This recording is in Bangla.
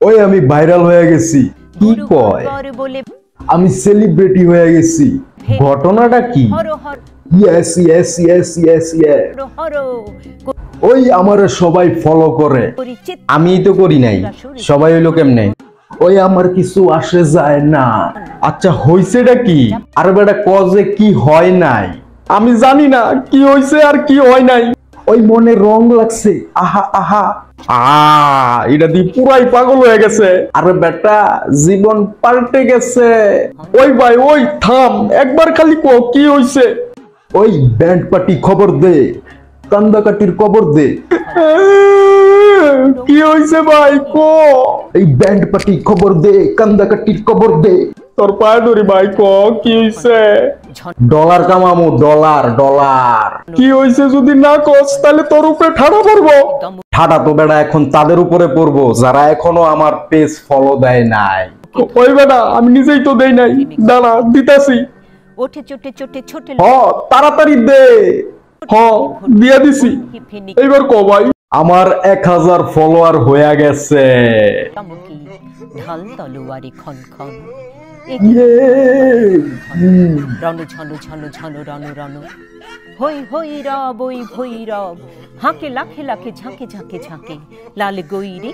ওই আমি ভাইরাল হয়ে গেছি। কি কয়? আমি সেলিব্রিটি হয়ে গেছি। ঘটনাটা কি? Yes yes yes yes yes. ওই আমারে সবাই ফলো করে, আমিই তো করি নাই। সবাই হইলো কেমনে? ওই আমার কিছু আসে যায় না। আচ্ছা হইছেটা কি? আর বেটা কজে কি হয় নাই? আমি জানি না কি হইছে আর কি হয় নাই। ওই মনে রং লাগছে, আহা আহা। এটা দিয়ে পুরাই পাগল হয়ে গেছে। আরে বেটা জীবন পাল্টে গেছে। ওই ভাই ওই থাম, একবার খালি কো কি হইছে। ওই ব্যান্ড পার্টি খবর দে, কান্দাকাটির খবর দে। কি হইছে ভাই কো? এই ব্যান্ড পার্টি খবর দে, কান্দাকাটির খবর দে। তোর পায়ে ধরি ভাই কো কি হইছে? ডলার কামামু, ডলার ডলার। কি হইছে যদি না কস তাহলে তোর উপরে ঠাড়া পড়বো। ঠাডা তো বেটা এখন তাদের উপরে পড়বো যারা এখনো আমার পেজ ফলো দেয় নাই। ওই বেটা আমি নিজেই তো দেই নাই, দাঁড়া দিতাছি। ওঠে চোটে চোটে ছোটে তাড়াতাড়ি দে। দিয়া দিছি। এইবার কো ভাই। আমার 1000 ফলোয়ার হয়ে গেছে। ঢাল তলোয়ারি খন খন রণ ঝন ঝন ঝন রণ রণ হই হই রব ওই ভৈরব হাঁকে লাখে লাখে ঝাঁকে ঝাঁকে ঝাঁকে লাল গৈরে